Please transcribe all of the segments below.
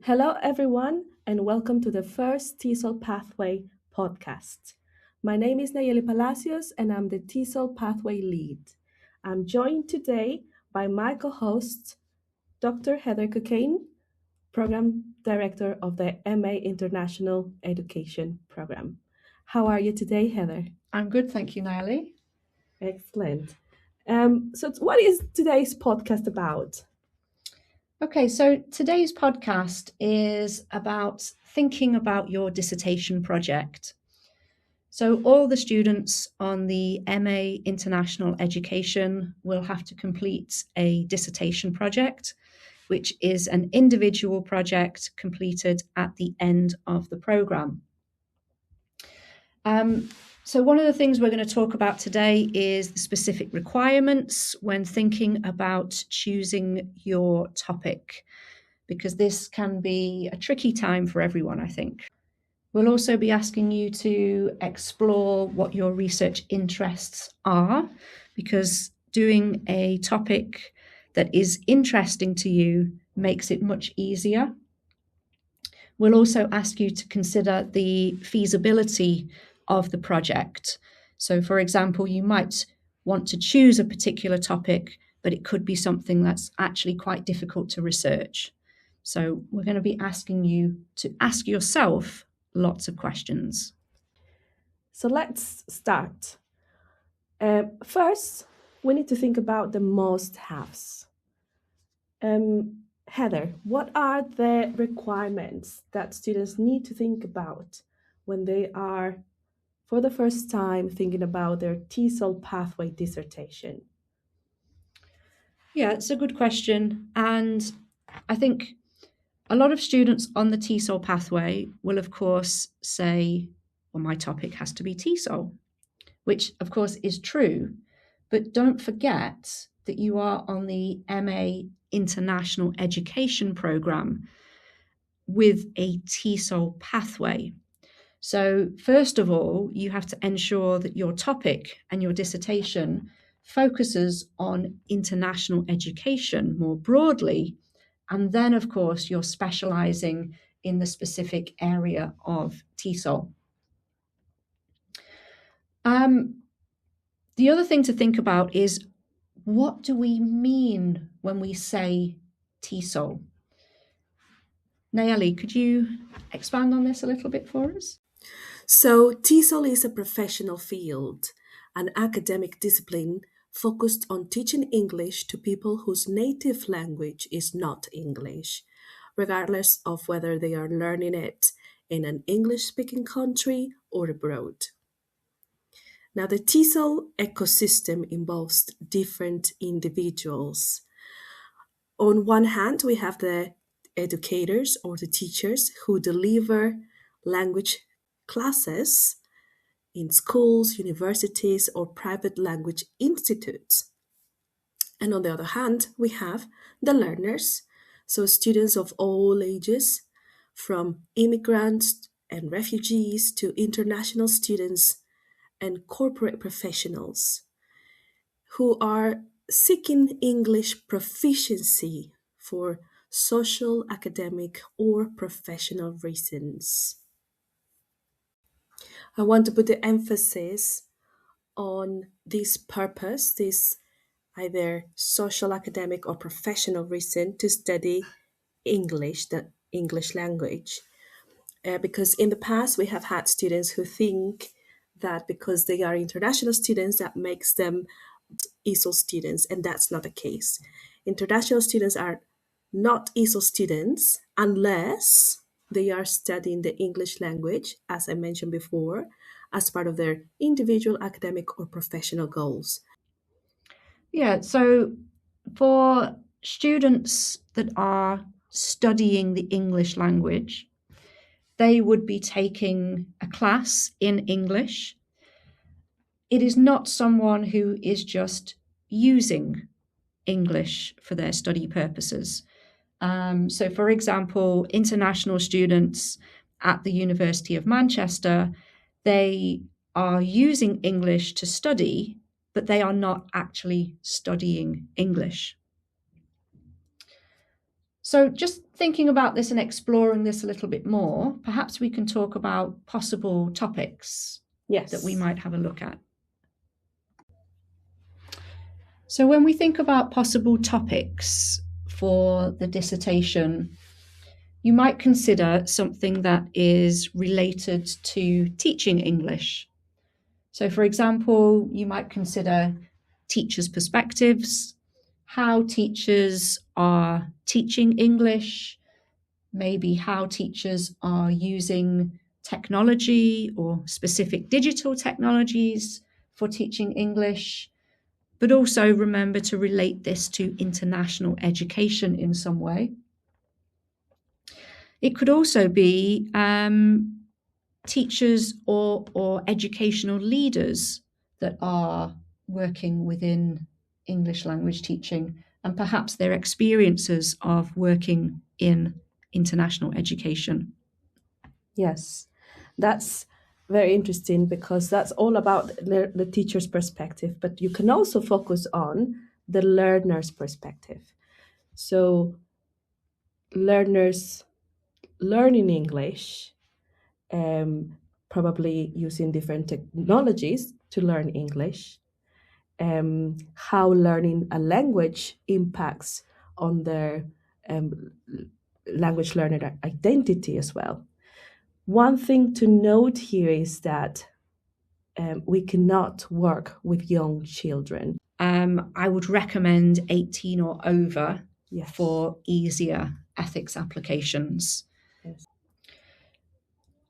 Hello, everyone, and welcome to the first TESOL Pathway podcast. My name is Nahielly Palacios, and I'm the TESOL Pathway lead. I'm joined today by my co-host, Dr. Heather Cockayne, Program Director of the MA International Education Program. How are you today, Heather? I'm good, thank you, Nahielly. Excellent. So what is today's podcast about? Okay, so today's podcast is about thinking about your dissertation project. So all the students on the MA International Education will have to complete a dissertation project, which is an individual project completed at the end of the programme. So one of the things we're going to talk about today is the specific requirements when thinking about choosing your topic, because this can be a tricky time for everyone, I think. We'll also be asking you to explore what your research interests are, because doing a topic that is interesting to you makes it much easier. We'll also ask you to consider the feasibility of the project. So, for example, you might want to choose a particular topic, but it could be something that's actually quite difficult to research. So we're going to be asking you to ask yourself lots of questions. So let's start. First, we need to think about the must-haves. Heather, what are the requirements that students need to think about when they are, for the first time, thinking about their TESOL pathway dissertation? Yeah, it's a good question. And I think a lot of students on the TESOL pathway will, of course, say, well, my topic has to be TESOL, which, of course, is true. But don't forget that you are on the MA International Education Program with a TESOL pathway. So, first of all, you have to ensure that your topic and your dissertation focuses on international education more broadly. And then, of course, you're specializing in the specific area of TESOL. The other thing to think about is, what do we mean when we say TESOL? Nahielly, could you expand on this a little bit for us? So, TESOL is a professional field, an academic discipline focused on teaching English to people whose native language is not English, regardless of whether they are learning it in an English-speaking country or abroad. Now, the TESOL ecosystem involves different individuals. On one hand, we have the educators or the teachers who deliver language classes in schools, universities, or private language institutes. And on the other hand, we have the learners, so students of all ages, from immigrants and refugees to international students and corporate professionals who are seeking English proficiency for social, academic, or professional reasons. I want to put the emphasis on this purpose, this either social, academic, or professional reason to study English, the English language. Because in the past, we have had students who think that because they are international students, that makes them ESOL students, and that's not the case. International students are not ESOL students unless they are studying the English language, as I mentioned before, as part of their individual academic or professional goals. Yeah, so for students that are studying the English language, they would be taking a class in English. It is not someone who is just using English for their study purposes. So, for example, international students at the University of Manchester, they are using English to study, but they are not actually studying English. So just thinking about this and exploring this a little bit more, perhaps we can talk about possible topics that we might have a look at. So when we think about possible topics for the dissertation, you might consider something that is related to teaching English. So for example, you might consider teachers' perspectives, how teachers are teaching English, maybe how teachers are using technology or specific digital technologies for teaching English, but also remember to relate this to international education in some way. It could also be teachers or educational leaders that are working within English language teaching and perhaps their experiences of working in international education. Yes, that's very interesting because that's all about the teacher's perspective, but you can also focus on the learner's perspective. So, learners learning English, probably using different technologies to learn English, how learning a language impacts on their language learner identity as well. One thing to note here is that we cannot work with young children. I would recommend 18 or over Yes. for easier ethics applications. Yes.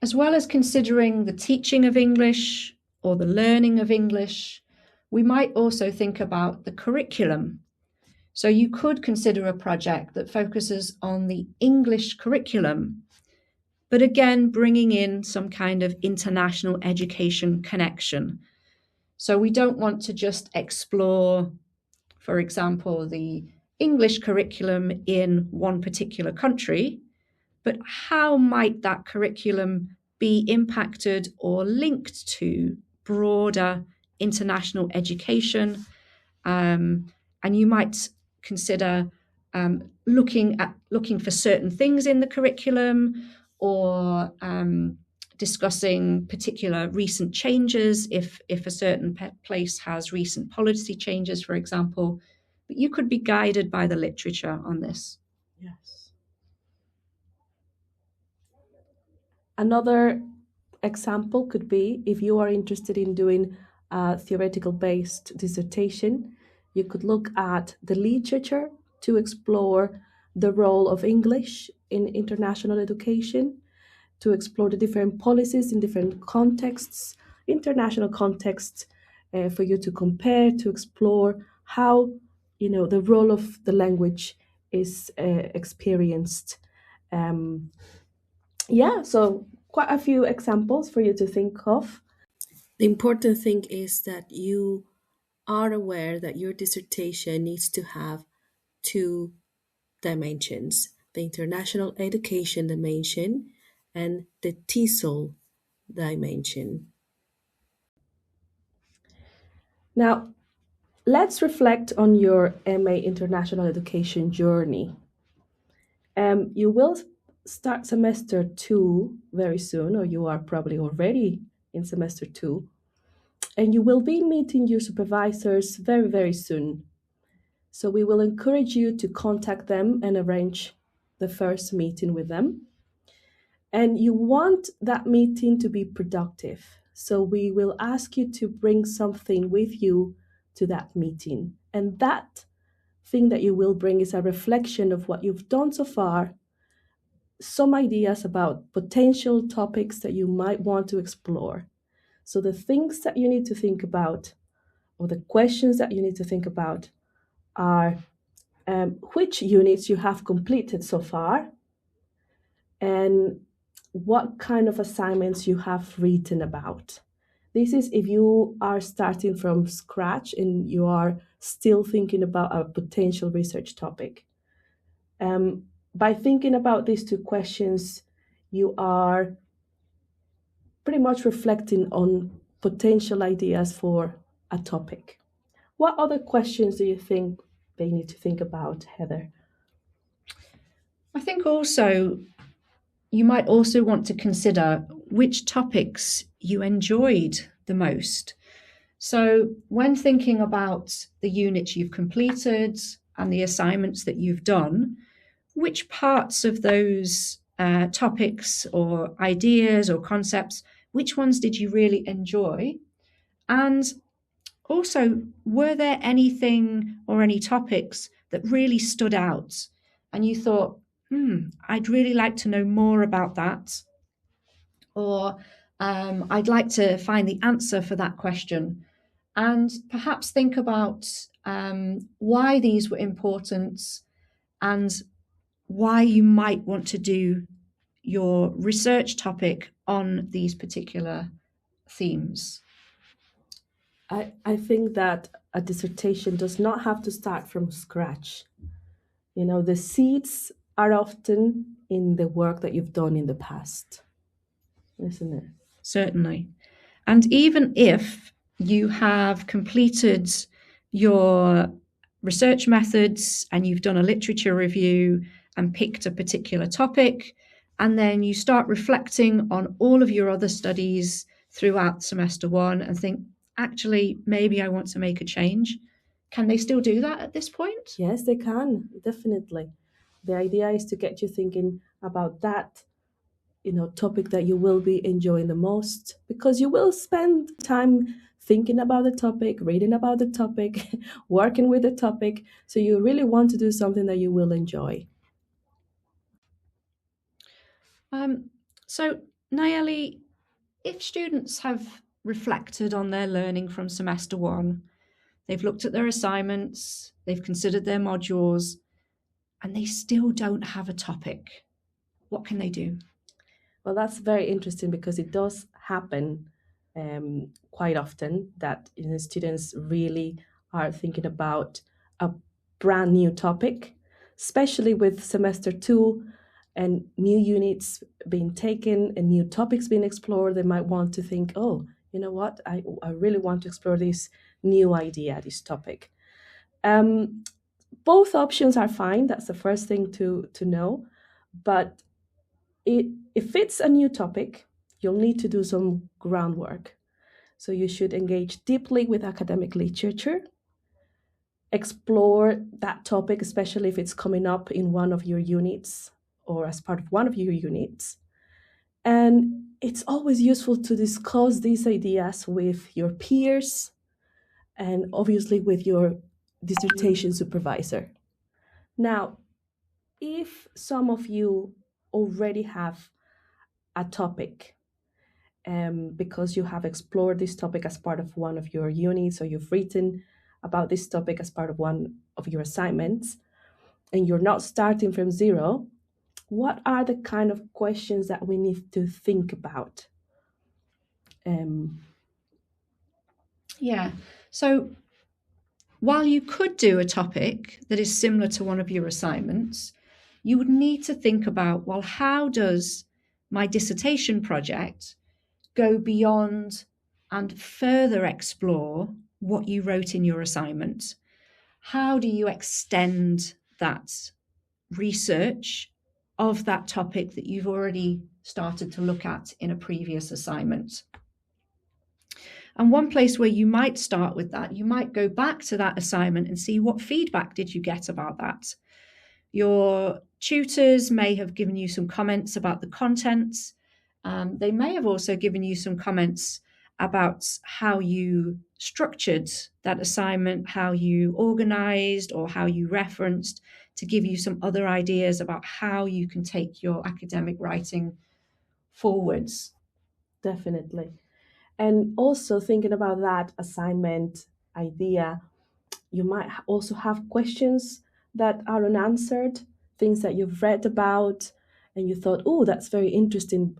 As well as considering the teaching of English or the learning of English, we might also think about the curriculum. So you could consider a project that focuses on the English curriculum, but again, bringing in some kind of international education connection. So we don't want to just explore, for example, the English curriculum in one particular country, but how might that curriculum be impacted or linked to broader international education? And you might consider looking for certain things in the curriculum, or discussing particular recent changes if a certain place has recent policy changes, for example. But you could be guided by the literature on this. Yes. Another example could be if you are interested in doing a theoretical based dissertation, you could look at the literature to explore the role of English in international education, to explore the different policies in different contexts, international contexts, for you to compare, to explore how the role of the language is experienced. So quite a few examples for you to think of. The important thing is that you are aware that your dissertation needs to have two dimensions: the international education dimension and the TESOL dimension. Now, let's reflect on your MA International Education journey. You will start semester 2 very soon, or you are probably already in semester 2, and you will be meeting your supervisors very, very soon. So we will encourage you to contact them and arrange the first meeting with them. And you want that meeting to be productive. So we will ask you to bring something with you to that meeting. And that thing that you will bring is a reflection of what you've done so far, some ideas about potential topics that you might want to explore. So the things that you need to think about, or the questions that you need to think about, are which units you have completed so far, and what kind of assignments you have written about. This is if you are starting from scratch and you are still thinking about a potential research topic. By thinking about these two questions, you are pretty much reflecting on potential ideas for a topic. What other questions do you think they need to think about, Heather? I think also you might also want to consider which topics you enjoyed the most. So, when thinking about the units you've completed and the assignments that you've done, which parts of those topics or ideas or concepts, which ones did you really enjoy? And also, were there anything or any topics that really stood out and you thought, I'd really like to know more about that? Or I'd like to find the answer for that question. And perhaps think about why these were important and why you might want to do your research topic on these particular themes. I think that a dissertation does not have to start from scratch. You know, the seeds are often in the work that you've done in the past, isn't it? Certainly. And even if you have completed your research methods and you've done a literature review and picked a particular topic, and then you start reflecting on all of your other studies throughout semester one and think, actually, maybe I want to make a change. Can they still do that at this point? Yes, they can, definitely. The idea is to get you thinking about that, topic that you will be enjoying the most, because you will spend time thinking about the topic, reading about the topic, working with the topic. So you really want to do something that you will enjoy. So, Nahielly, if students have reflected on their learning from semester one, they've looked at their assignments, they've considered their modules, and they still don't have a topic, what can they do? Well, that's very interesting because it does happen quite often that students really are thinking about a brand new topic, especially with semester two and new units being taken and new topics being explored. They might want to think, oh, you know what, I really want to explore this new idea, this topic. Both options are fine. That's the first thing to know. But if it's a new topic, you'll need to do some groundwork. So you should engage deeply with academic literature, explore that topic, especially if it's coming up in one of your units or as part of one of your units. And it's always useful to discuss these ideas with your peers and obviously with your dissertation supervisor. Now, if some of you already have a topic because you have explored this topic as part of one of your units or you've written about this topic as part of one of your assignments and you're not starting from zero, what are the kind of questions that we need to think about? Yeah, so while you could do a topic that is similar to one of your assignments, you would need to think about, well, how does my dissertation project go beyond and further explore what you wrote in your assignment? How do you extend that research of that topic that you've already started to look at in a previous assignment? And one place where you might start with that, you might go back to that assignment and see what feedback did you get about that. Your tutors may have given you some comments about the contents. They may have also given you some comments about how you structured that assignment, how you organized or how you referenced, to give you some other ideas about how you can take your academic writing forwards. Definitely. And also thinking about that assignment idea, you might also have questions that are unanswered, things that you've read about and you thought, oh, that's very interesting.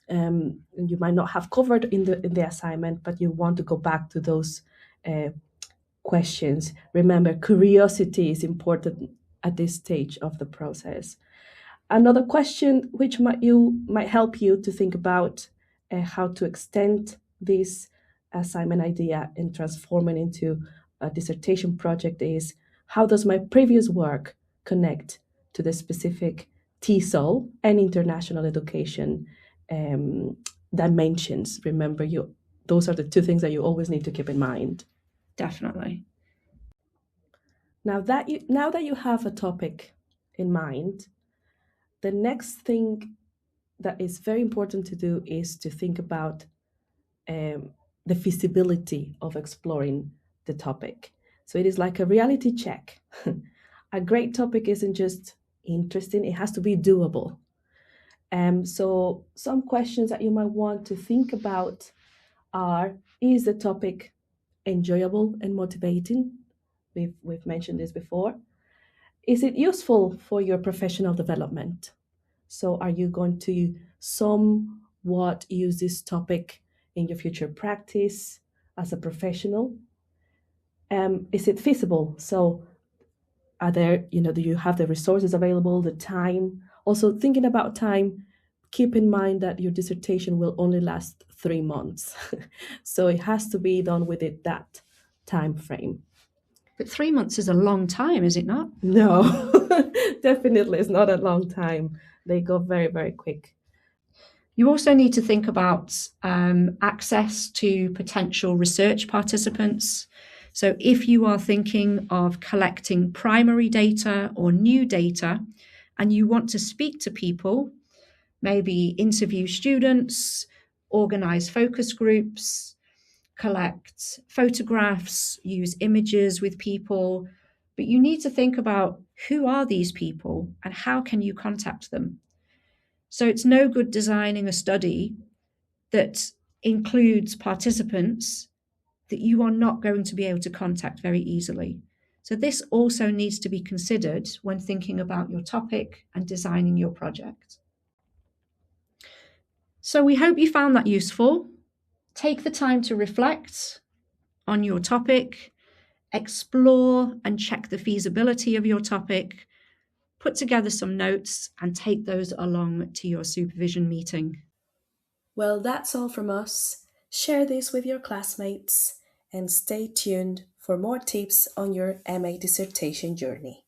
And you might not have covered in the assignment, but you want to go back to those questions. Remember, curiosity is important at this stage of the process. Another question which might help you to think about how to extend this assignment idea and transform it into a dissertation project is, how does my previous work connect to the specific TESOL and international education dimensions. Remember, those are the two things that you always need to keep in mind. Definitely. Now that you have a topic in mind, the next thing that is very important to do is to think about the feasibility of exploring the topic. So it is like a reality check. A great topic isn't just interesting, it has to be doable. So some questions that you might want to think about are: is the topic enjoyable and motivating? We've mentioned this before. Is it useful for your professional development? So are you going to somewhat use this topic in your future practice as a professional? Is it feasible? So are there, do you have the resources available, the time? Also, thinking about time, keep in mind that your dissertation will only last 3 months. So it has to be done within that time frame. But 3 months is a long time, is it not? No, definitely it's not a long time. They go very, very quick. You also need to think about access to potential research participants. So if you are thinking of collecting primary data or new data, and you want to speak to people, maybe interview students, organize focus groups, collect photographs, use images with people, but you need to think about who are these people and how can you contact them. So it's no good designing a study that includes participants that you are not going to be able to contact very easily. So this also needs to be considered when thinking about your topic and designing your project. So we hope you found that useful. Take the time to reflect on your topic, explore and check the feasibility of your topic, put together some notes and take those along to your supervision meeting. Well, that's all from us. Share this with your classmates and stay tuned for more tips on your MA dissertation journey.